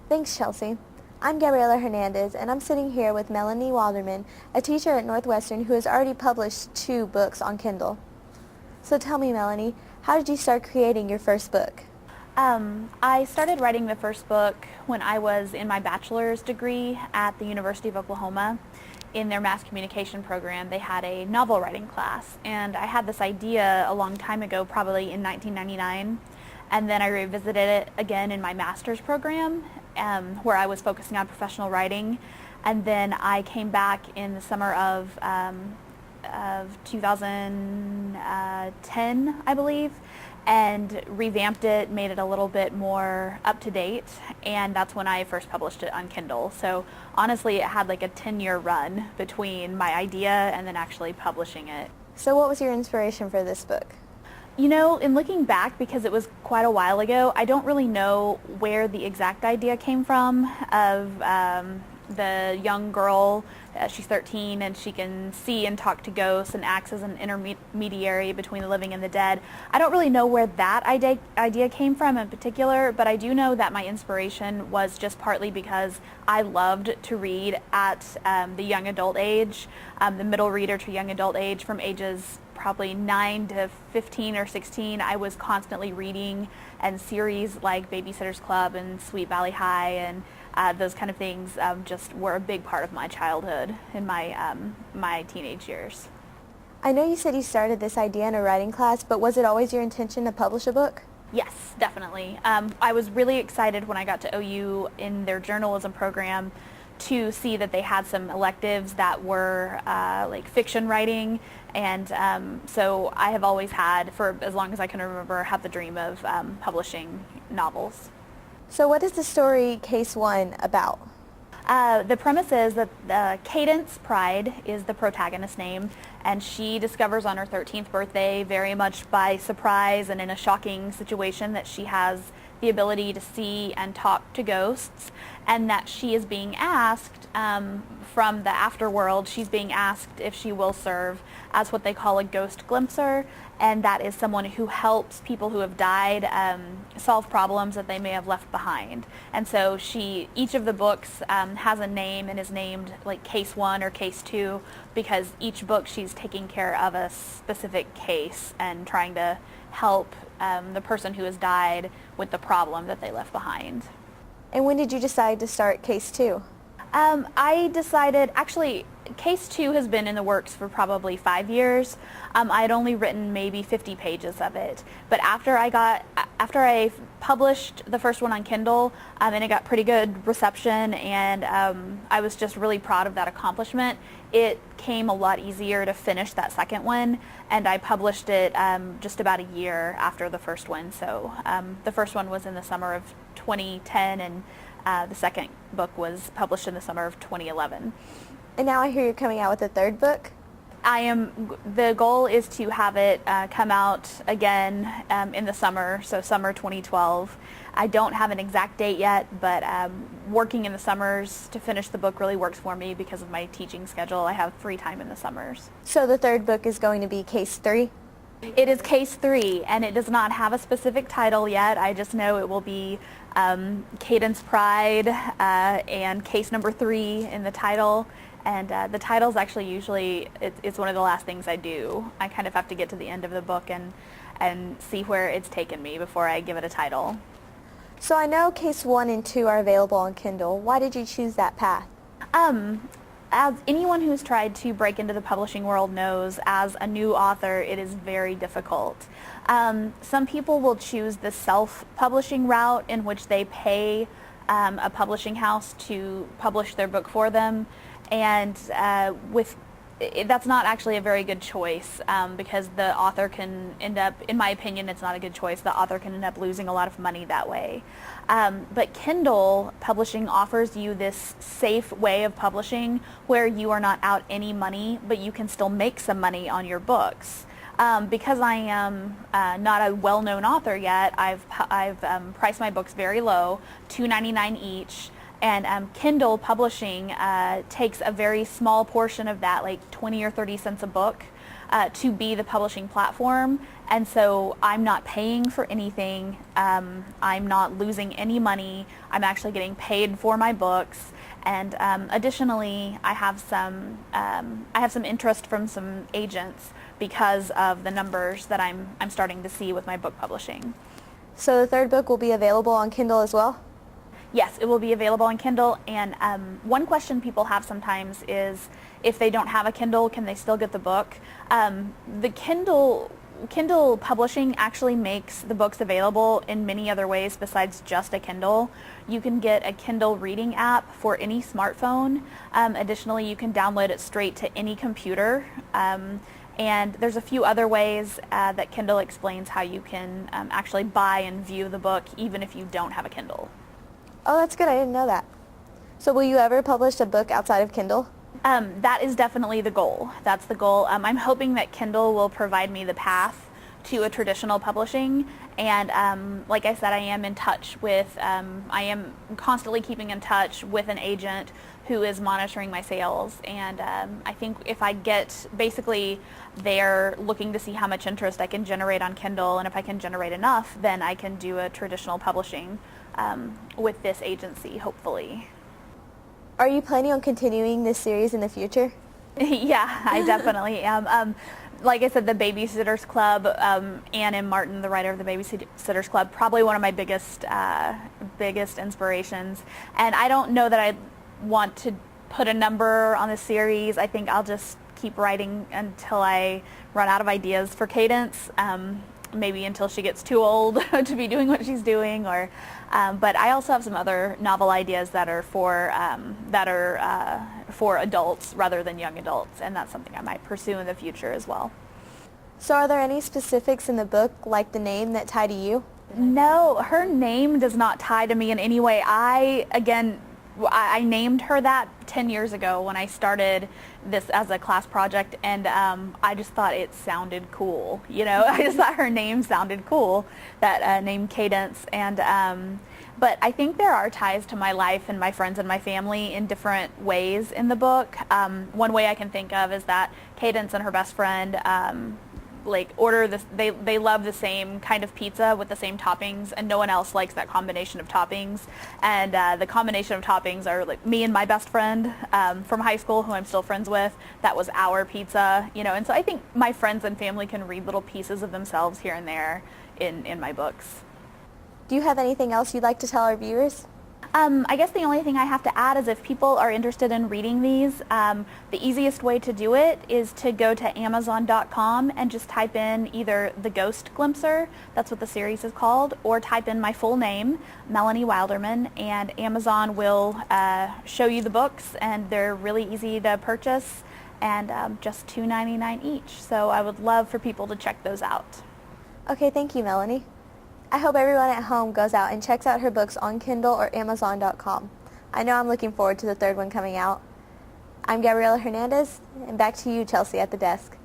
Thanks, Chelsea. I'm Gabriela Hernandez, and I'm sitting here with Melanie Wilderman, a teacher at Northwestern who has already published 2 books on Kindle. So tell me, Melanie, how did you start creating your first book? I started writing the first book when I was in my bachelor's degree at the University of Oklahoma. In their mass communication program, they had a novel writing class, and I had this idea a long time ago, probably in 1999, and then I revisited it again in my master's program, where I was focusing on professional writing, and then I came back in the summer of 2010, I believe, and revamped it, made it a little bit more up to date, and that's when I first published it on Kindle. So honestly, it had like a 10-year run between my idea and then actually publishing it. So what was your inspiration for this book? You know, in looking back, because it was quite a while ago, I don't really know where the exact idea came from of the young girl. She's 13 and she can see and talk to ghosts and acts as an intermediary between the living and the dead. I don't really know where that idea came from in particular, but I do know that my inspiration was just partly because I loved to read at the young adult age, the middle reader to young adult age, from ages probably 9 to 15 or 16. I was constantly reading, and series like Babysitter's Club and Sweet Valley High and those kind of things just were a big part of my childhood in my teenage years. I know you said you started this idea in a writing class, but was it always your intention to publish a book? Yes, definitely. I was really excited when I got to OU in their journalism program to see that they had some electives that were like fiction writing, and so I have always had, for as long as I can remember, had the dream of publishing novels. So what is the story Case 1 about? The premise is that Cadence Pride is the protagonist's name, and she discovers on her 13th birthday, very much by surprise and in a shocking situation, that she has the ability to see and talk to ghosts, and that she is being asked from the afterworld, she's being asked if she will serve as what they call a ghost glimpser, and that is someone who helps people who have died solve problems that they may have left behind. And so each of the books has a name and is named like Case 1 or Case 2, because each book she's taking care of a specific case and trying to help the person who has died with the problem that they left behind. And when did you decide to start Case 2? I decided, actually, Case 2 has been in the works for probably 5 years. I had only written maybe 50 pages of it, but after I published the first one on Kindle, and it got pretty good reception, and I was just really proud of that accomplishment, it came a lot easier to finish that second one, and I published it just about a year after the first one. So the first one was in the summer of 2010, and the second book was published in the summer of 2011. And now I hear you're coming out with a third book? The goal is to have it come out again in the summer, so summer 2012. I don't have an exact date yet, but working in the summers to finish the book really works for me because of my teaching schedule. I have free time in the summers. So the third book is going to be Case 3? It is Case 3, and it does not have a specific title yet. I just know it will be Cadence Pride and Case number 3 in the title. And the title's actually usually, it's one of the last things I do. I kind of have to get to the end of the book and see where it's taken me before I give it a title. So I know Case 1 and 2 are available on Kindle. Why did you choose that path? As anyone who's tried to break into the publishing world knows, as a new author, it is very difficult. Some people will choose the self-publishing route, in which they pay a publishing house to publish their book for them, and that's not actually a very good choice, because the author can end up, in my opinion, it's not a good choice. The author can end up losing a lot of money that way. But Kindle publishing offers you this safe way of publishing where you are not out any money, but you can still make some money on your books. Because I am not a well-known author yet, I've priced my books very low, $2.99 each. And Kindle publishing takes a very small portion of that, like 20 or 30 cents a book, to be the publishing platform, and so I'm not paying for anything. I'm not losing any money. I'm actually getting paid for my books, and additionally, I have some interest from some agents because of the numbers that I'm starting to see with my book publishing. So the third book will be available on Kindle as well? Yes, it will be available on Kindle, and one question people have sometimes is if they don't have a Kindle, can they still get the book? The Kindle publishing actually makes the books available in many other ways besides just a Kindle. You can get a Kindle reading app for any smartphone. Additionally, you can download it straight to any computer. And there's a few other ways that Kindle explains how you can actually buy and view the book even if you don't have a Kindle. Oh, that's good. I didn't know that. So will you ever publish a book outside of Kindle? That is definitely the goal. That's the goal. I'm hoping that Kindle will provide me the path to a traditional publishing, and like I said, I am constantly keeping in touch with an agent who is monitoring my sales, and I think if I get, basically they're looking to see how much interest I can generate on Kindle, and if I can generate enough, then I can do a traditional publishing with this agency, hopefully. Are you planning on continuing this series in the future? Yeah, I definitely am. Like I said, the Babysitters Club, Ann M. Martin, the writer of the Babysitters Club, probably one of my biggest inspirations. And I don't know that I want to put a number on the series. I think I'll just keep writing until I run out of ideas for Cadence. Maybe until she gets too old to be doing what she's doing, or but I also have some other novel ideas that are for adults rather than young adults, and that's something I might pursue in the future as well. So are there any specifics in the book, like the name, that tie to you? No, her name does not tie to me in any way. I named her that 10 years ago when I started this as a class project, and I just thought it sounded cool. I just thought her name sounded cool, that name Cadence. And but I think there are ties to my life and my friends and my family in different ways in the book. One way I can think of is that Cadence and her best friend order this, they love the same kind of pizza with the same toppings, and no one else likes that combination of toppings. And the combination of toppings are like me and my best friend from high school, who I'm still friends with. That was our pizza, and so I think my friends and family can read little pieces of themselves here and there in my books. Do you have anything else you'd like to tell our viewers? I guess the only thing I have to add is if people are interested in reading these, the easiest way to do it is to go to Amazon.com and just type in either The Ghost Glimpser, that's what the series is called, or type in my full name, Melanie Wilderman, and Amazon will show you the books, and they're really easy to purchase, and just $2.99 each. So I would love for people to check those out. Okay, thank you, Melanie. I hope everyone at home goes out and checks out her books on Kindle or Amazon.com. I know I'm looking forward to the third one coming out. I'm Gabriela Hernandez, and back to you, Chelsea, at the desk.